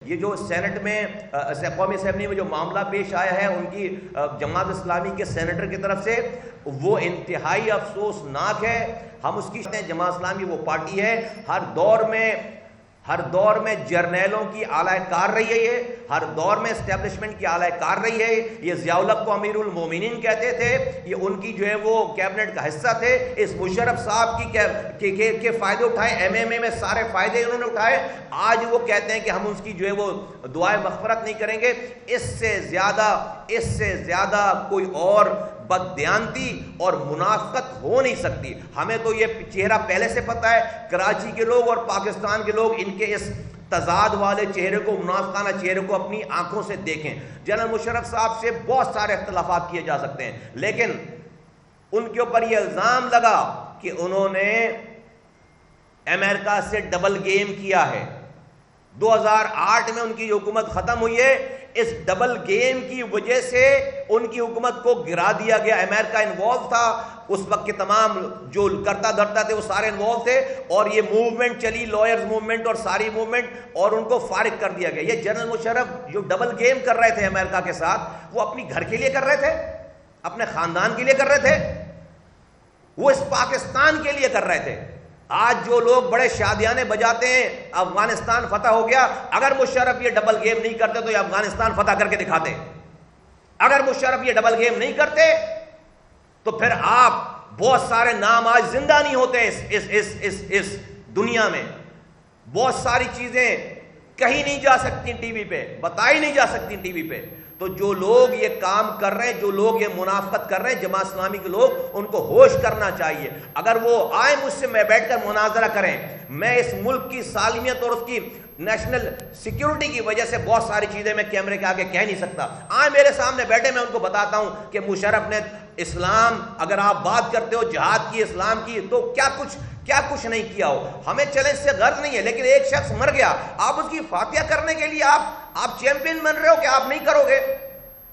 یہ جو سینٹ میں قومی اسمبلی میں جو معاملہ پیش آیا ہے ان کی جماعت اسلامی کے سینیٹر کی طرف سے، وہ انتہائی افسوسناک ہے۔ ہم اس کی جماعت اسلامی وہ پارٹی ہے ہر دور میں جرنیلوں کی اعلی کار رہی ہے، یہ ہر دور میں اسٹیبلشمنٹ کی اعلی کار رہی ہے۔ یہ ضیاء الحق کو امیر المومنین کہتے تھے، یہ ان کی جو ہے وہ کیبنٹ کا حصہ تھے۔ اس مشرف صاحب کے فائدے اٹھائے، ایم ایم اے میں سارے فائدے انہوں نے اٹھائے۔ آج وہ کہتے ہیں کہ ہم اس کی جو ہے وہ دعائے مغفرت نہیں کریں گے۔ اس سے زیادہ کوئی اور بددیانتی اور منافقت ہو نہیں سکتی۔ ہمیں تو یہ چہرہ پہلے سے پتہ ہے، کراچی کے لوگ اور پاکستان کے لوگ ان کے اس تضاد والے چہرے کو، منافقانہ چہرے کو اپنی آنکھوں سے دیکھیں۔ جنرل مشرف صاحب سے بہت سارے اختلافات کیے جا سکتے ہیں، لیکن ان کے اوپر یہ الزام لگا کہ انہوں نے امریکہ سے ڈبل گیم کیا ہے۔ 2008 میں ان کی حکومت ختم ہوئی ہے، اس ڈبل گیم کی وجہ سے ان کی حکومت کو گرا دیا گیا۔ امریکہ انوالو تھا اس وقت کے تمام جو کرتا دھرتا تھے وہ سارے انوالو تھے، اور یہ موومنٹ چلی، لائرز موومنٹ اور ساری موومنٹ، اور ان کو فارغ کر دیا گیا۔ یہ جنرل مشرف جو ڈبل گیم کر رہے تھے امریکہ کے ساتھ، وہ اپنی گھر کے لیے کر رہے تھے، اپنے خاندان کے لیے کر رہے تھے، وہ اس پاکستان کے لیے کر رہے تھے۔ آج جو لوگ بڑے شادیانے بجاتے ہیں افغانستان فتح ہو گیا، اگر مشرف یہ ڈبل گیم نہیں کرتے تو یہ افغانستان فتح کر کے دکھاتے۔ اگر مشرف یہ ڈبل گیم نہیں کرتے تو پھر آپ بہت سارے نام آج زندہ نہیں ہوتے اس دنیا میں۔ بہت ساری چیزیں کہیں نہیں جا سکتی ٹی وی پہ، بتائی نہیں جا سکتی ٹی وی پہ۔ تو جو لوگ یہ کام کر رہے ہیں، جو لوگ یہ منافقت کر رہے ہیں، جماعت اسلامی کے لوگ، ان کو ہوش کرنا چاہیے۔ اگر وہ آئے مجھ سے، میں بیٹھ کر مناظرہ کریں، میں اس ملک کی سالمیت اور اس کی نیشنل سیکیورٹی کی وجہ سے بہت ساری چیزیں میں کیمرے کے آگے کہہ نہیں سکتا۔ آئے میرے سامنے بیٹھے، میں ان کو بتاتا ہوں کہ مشرف نے اسلام، اگر آپ بات کرتے ہو جہاد کی، اسلام کی، تو کیا کچھ نہیں کیا ہو۔ ہمیں چیلنج سے غرض نہیں ہے، لیکن ایک شخص مر گیا، آپ اس کی فاتحہ کرنے کے لیے آپ چیمپئن بن رہے ہو کہ آپ نہیں کرو گے؟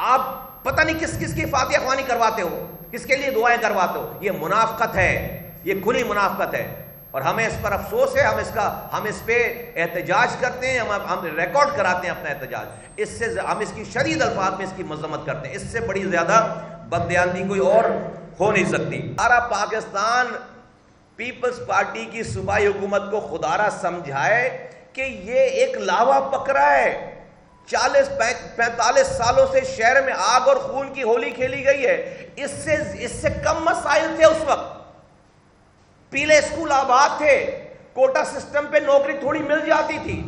آپ پتہ نہیں کس کی فاتحہ خوانی کرواتے ہو، کس کے لیے دعائیں کرواتے ہو۔ یہ منافقت ہے، یہ کھلی منافقت ہے، اور ہمیں اس پر افسوس ہے۔ ہم اس پہ احتجاج کرتے ہیں، ہم ریکارڈ کراتے ہیں اپنا احتجاج۔ ہم اس کی شدید الفاظ میں اس کی مذمت کرتے ہیں۔ اس سے بڑی زیادہ بددیانتی کوئی اور ہو نہیں سکتی۔ سارا پاکستان پیپلز پارٹی کی صوبائی حکومت کو خدارہ سمجھائے کہ یہ ایک لاوا پکڑا ہے۔ 40-45 سالوں سے شہر میں آگ اور خون کی ہولی کھیلی گئی ہے۔ اس سے کم مسائل تھے اس وقت۔ پیلے اسکول آباد تھے، کوٹا سسٹم پہ نوکری تھوڑی مل جاتی تھی،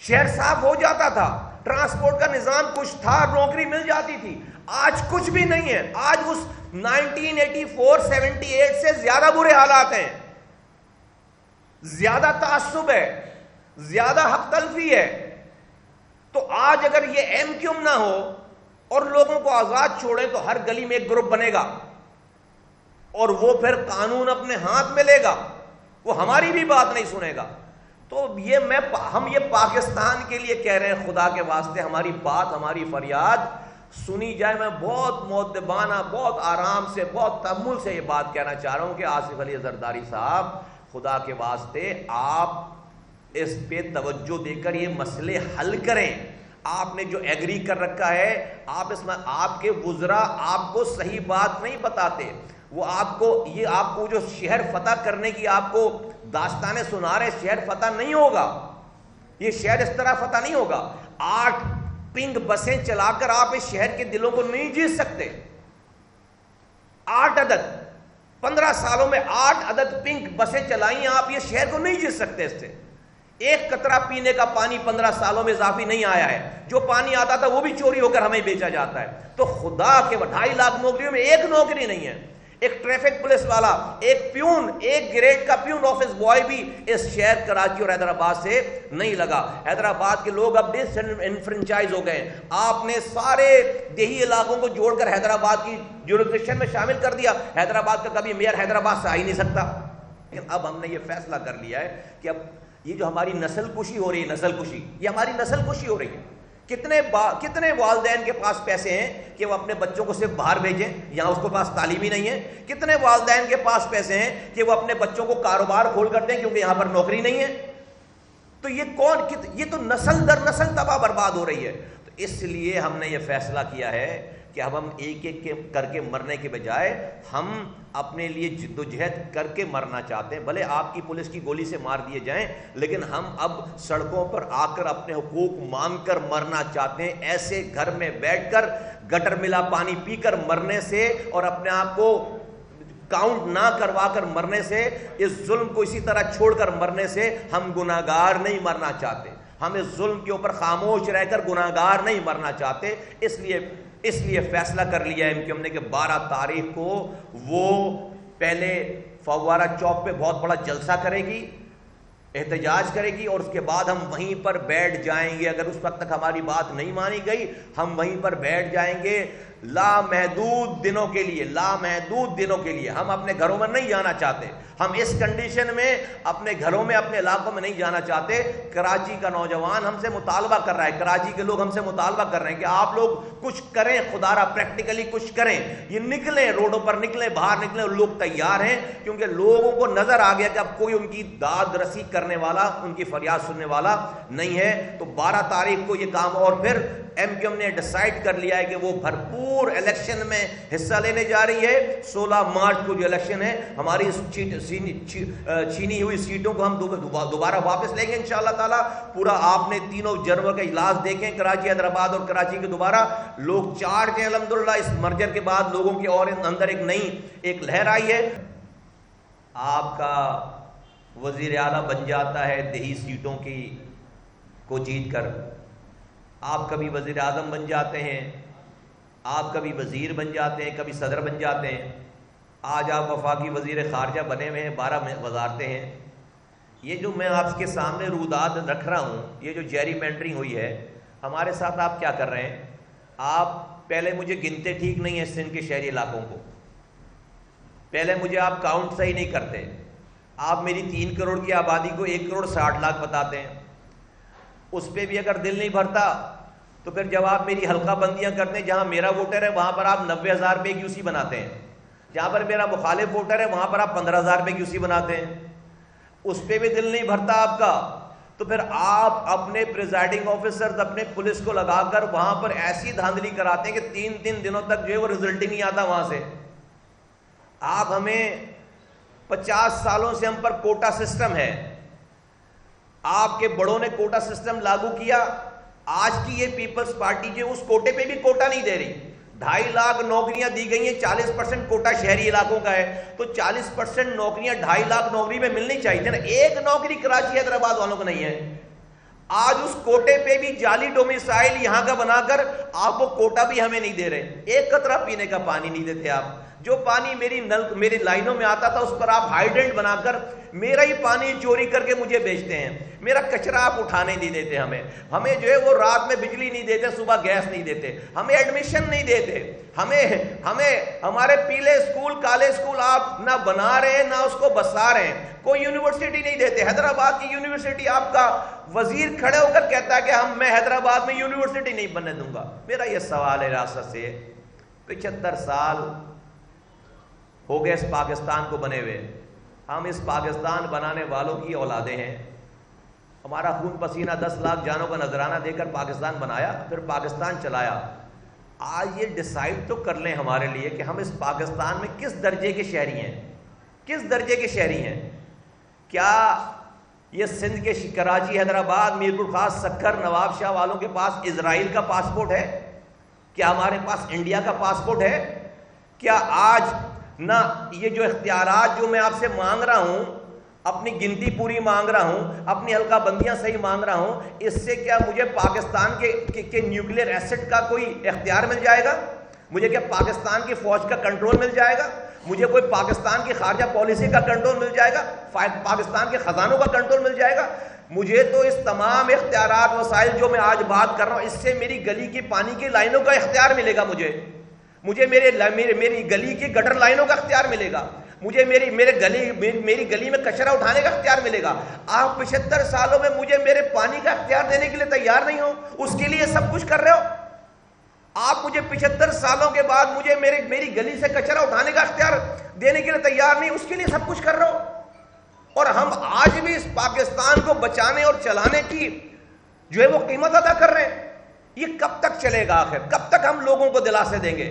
شہر صاف ہو جاتا تھا، ٹرانسپورٹ کا نظام کچھ تھا، نوکری مل جاتی تھی۔ آج کچھ بھی نہیں ہے۔ آج اس 1984-78 سے زیادہ برے حالات ہیں، زیادہ تعصب ہے، زیادہ حق تلفی ہے۔ تو آج اگر یہ ایم کیوم نہ ہو اور لوگوں کو آزاد چھوڑیں تو ہر گلی میں ایک گروپ بنے گا، اور وہ پھر قانون اپنے ہاتھ میں لے گا، وہ ہماری بھی بات نہیں سنے گا۔ تو ہم یہ پاکستان کے لیے کہہ رہے ہیں، خدا کے واسطے ہماری بات، ہماری فریاد سنی جائے۔ میں بہت مؤدبانہ، بہت آرام سے، بہت تحمل سے یہ بات کہنا چاہ رہا ہوں کہ آصف علی زرداری صاحب، خدا کے واسطے آپ اس پہ توجہ دے کر یہ مسئلے حل کریں۔ آپ نے جو ایگری کر رکھا ہے، آپ کے وزراء آپ کو صحیح بات نہیں بتاتے۔ وہ آپ کو جو شہر فتح کرنے کی آپ کو داستانیں سنا رہے، شہر فتح نہیں ہوگا، یہ شہر اس طرح فتح نہیں ہوگا۔ 8 پنگ بسیں چلا کر آپ اس شہر کے دلوں کو نہیں جیت سکتے۔ 8 عدد 15 سالوں میں 8 عدد پنک بسیں چلائیں آپ، یہ شہر کو نہیں جیت سکتے۔ اس سے ایک قطرہ پینے کا پانی 15 سالوں میں اضافی نہیں آیا ہے۔ جو پانی آتا تھا وہ بھی چوری ہو کر ہمیں بیچا جاتا ہے۔ تو خدا کے 2.5 لاکھ نوکریوں میں ایک نوکری نہیں ہے۔ ایک ٹریفک پولیس والا، ایک پیون، ایک گریڈ کا پیون آفس بوائے بھی اس شہر کراچی اور حیدرآباد سے نہیں لگا۔ حیدرآباد کے لوگ اب ڈس انفرنچائز ہو گئے۔ آپ نے سارے دیہی علاقوں کو جوڑ کر حیدرآباد کی جورسڈکشن میں شامل کر دیا۔ حیدرآباد کا کبھی میئر حیدرآباد سے آ ہی نہیں سکتا۔ لیکن اب ہم نے یہ فیصلہ کر لیا ہے کہ اب یہ جو ہماری نسل کشی ہو رہی ہے، نسل کشی، یہ ہماری نسل کشی ہو رہی ہے۔ کتنے والدین کے پاس پیسے ہیں کہ وہ اپنے بچوں کو صرف باہر بھیجیں، یہاں اس کے پاس تعلیم ہی نہیں ہے؟ کتنے والدین کے پاس پیسے ہیں کہ وہ اپنے بچوں کو کاروبار کھول کر دیں کیونکہ یہاں پر نوکری نہیں ہے؟ تو یہ تو نسل در نسل تباہ برباد ہو رہی ہے. تو اس لیے ہم نے یہ فیصلہ کیا ہے کہ اب ہم ایک ایک کر کے مرنے کے بجائے ہم اپنے لیے جدوجہد کر کے مرنا چاہتے ہیں. بھلے آپ کی پولیس کی گولی سے مار دیے جائیں, لیکن ہم اب سڑکوں پر آ کر اپنے حقوق مانگ کر مرنا چاہتے ہیں. ایسے گھر میں بیٹھ کر گٹر ملا پانی پی کر مرنے سے اور اپنے آپ کو کاؤنٹ نہ کروا کر مرنے سے, اس ظلم کو اسی طرح چھوڑ کر مرنے سے ہم گناہگار نہیں مرنا چاہتے. ہم اس ظلم کے اوپر خاموش رہ کر گناہگار نہیں مرنا چاہتے. اس لیے فیصلہ کر لیا ہے کہ ہم نے کہ 12 تاریخ کو وہ پہلے فوارہ چوک پہ بہت بڑا جلسہ کرے گی, احتجاج کرے گی, اور اس کے بعد ہم وہیں پر بیٹھ جائیں گے. اگر اس وقت تک ہماری بات نہیں مانی گئی ہم وہیں پر بیٹھ جائیں گے لامحدود دنوں کے لیے. لامحدود دنوں کے لیے ہم اپنے گھروں میں نہیں جانا چاہتے. ہم اس کنڈیشن میں اپنے گھروں میں اپنے علاقوں میں نہیں جانا چاہتے. کراچی کا نوجوان ہم سے مطالبہ کر رہا ہے, کراچی کے لوگ ہم سے مطالبہ کر رہے ہیں کہ آپ لوگ کچھ کریں, خدا را پریکٹیکلی کچھ کریں. یہ نکلیں, روڈوں پر نکلیں, باہر نکلیں. لوگ تیار ہیں کیونکہ لوگوں کو نظر آ گیا کہ اب کوئی ان کی داد رسی کرنے والا, ان کی فریاد سننے والا نہیں ہے. تو 12 تاریخ کو یہ کام, اور پھر ایم کیو ایم نے ڈیسائیڈ کر لیا ہے کہ وہ بھرپور الیکشن میں حصہ لینے جا رہی ہے. 16 مارچ کو جو الیکشن ہے, ہماری چھینی ہوئی سیٹوں کو ہم دوبارہ واپس لیں گے انشاءاللہ تعالیٰ. پورا آپ نے تینوں جنرل کا اجلاس دیکھیں, کراچی, حیدرآباد اور کراچی کے دوبارہ لوگ چارج ہیں الحمدللہ. اس مرجر کے بعد لوگوں کی اور اندر ایک نئی ایک لہر آئی ہے. آپ کا وزیر اعلیٰ بن جاتا ہے دیہی سیٹوں کی کو جیت کر, آپ کبھی وزیر اعظم بن جاتے ہیں, آپ کبھی وزیر بن جاتے ہیں, کبھی صدر بن جاتے ہیں. آج آپ وفاقی وزیر خارجہ بنے ہوئے ہیں, 12 وزارتیں ہیں. یہ جو میں آپ کے سامنے روداد رکھ رہا ہوں, یہ جو جیری مینڈرنگ ہوئی ہے ہمارے ساتھ, آپ کیا کر رہے ہیں؟ آپ پہلے مجھے گنتے ٹھیک نہیں ہیں سندھ کے شہری علاقوں کو, پہلے مجھے آپ کاؤنٹ صحیح نہیں کرتے. آپ میری 3 کروڑ کی آبادی کو 1 کروڑ 60 لاکھ بتاتے ہیں. اس پہ بھی اگر دل نہیں بھرتا تو پھر جب آپ میری حلقہ بندیاں کرتے ہیں, جہاں میرا ووٹر ہے وہاں پر آپ 90,000 روپے کی QC بناتے ہیں, جہاں پر میرا مخالف ووٹر ہے وہاں پر آپ 15,000 روپے QC بناتے ہیں. اس پہ بھی دل نہیں بھرتا آپ کا, تو پھر آپ اپنے پریزائڈنگ آفیسر, اپنے پولیس کو لگا کر وہاں پر ایسی دھاندلی کراتے ہیں کہ 3 دنوں تک جو ہے وہ رزلٹ ہی نہیں آتا وہاں سے. آپ ہمیں 50 سالوں سے ہم پر کوٹا سسٹم ہے, آپ کے بڑوں نے کوٹا سسٹم لاگو کیا. آج کی یہ پیپلز پارٹی جو اس کوٹے پہ بھی کوٹا نہیں دے رہی. 2.5 لاکھ نوکریاں دی گئی ہیں, 40% کوٹا شہری علاقوں کا ہے, تو 40% نوکریاں 2.5 لاکھ نوکری میں ملنی چاہیے تھی نا. ایک نوکری کراچی حیدرآباد والوں کو نہیں ہے. آج اس کوٹے پہ بھی جعلی ڈومیسائل یہاں کا بنا کر آپ وہ کوٹا بھی ہمیں نہیں دے رہے. ایک قطرہ پینے کا پانی نہیں دیتے آپ. جو پانی میری لائنوں میں آتا تھا اس پر آپ ہائیڈرنٹ بنا کر میرا ہی پانی چوری کر کے مجھے بیچتے ہیں. میرا کچرا آپ اٹھانے نہیں دیتے ہمیں جو ہے وہ رات میں بجلی نہیں دیتے, صبح گیس نہیں دیتے, ہمیں ایڈمیشن نہیں دیتے, ہمیں ہمارے پیلے اسکول, کالے اسکول آپ نہ بنا رہے ہیں نہ اس کو بسا رہے ہیں. کوئی یونیورسٹی نہیں دیتے. حیدرآباد کی یونیورسٹی, آپ کا وزیر کھڑے ہو کر کہتا ہے کہ میں حیدرآباد میں یونیورسٹی نہیں بننے دوں گا. میرا یہ سوال ہے ریاست سے, 75 سال ہو گئے اس پاکستان کو بنے ہوئے. ہم اس پاکستان بنانے والوں کی اولادیں ہیں. ہمارا خون پسینہ 10 لاکھ جانوں کا نذرانہ دے کر پاکستان بنایا, پھر پاکستان چلایا. آج یہ ڈیسائیڈ تو کر لیں ہمارے لیے کہ ہم اس پاکستان میں کس درجے کے شہری ہیں, کس درجے کے شہری ہیں. کیا یہ سندھ کے کراچی, حیدرآباد, میرپور خاص, سکھر, نواب شاہ والوں کے پاس اسرائیل کا پاسپورٹ ہے؟ کیا ہمارے پاس انڈیا کا پاسپورٹ ہے؟ کیا آج نہ یہ جو اختیارات جو میں آپ سے مانگ رہا ہوں, اپنی گنتی پوری مانگ رہا ہوں, اپنی حلقہ بندیاں صحیح مانگ رہا ہوں, اس سے کیا مجھے پاکستان کے نیوکلیئر ایسٹ کا کوئی اختیار مل جائے گا؟ مجھے کیا پاکستان کی فوج کا کنٹرول مل جائے گا؟ مجھے کوئی پاکستان کی خارجہ پالیسی کا کنٹرول مل جائے گا؟ پاکستان کے خزانوں کا کنٹرول مل جائے گا؟ مجھے تو اس تمام اختیارات, وسائل جو میں آج بات کر رہا ہوں, اس سے میری گلی کی پانی کی لائنوں کا اختیار ملے گا. مجھے میری گلی کی گٹر لائنوں کا اختیار ملے گا. مجھے میری گلی میں کچرا اٹھانے کا اختیار ملے گا. آپ 75 سالوں میں مجھے میرے پانی کا اختیار دینے کے لیے تیار نہیں ہو, اس کے لیے سب کچھ کر رہے ہو. آپ مجھے 75 سالوں کے بعد مجھے میری گلی سے کچرا اٹھانے کا اختیار دینے کے لیے تیار نہیں, اس کے لیے سب کچھ کر رہے ہو. اور ہم آج بھی اس پاکستان کو بچانے اور چلانے کی جو ہے وہ قیمت ادا کر رہے ہیں. یہ کب تک چلے گا آخر؟ کب تک ہم لوگوں کو دلاسے دیں گے؟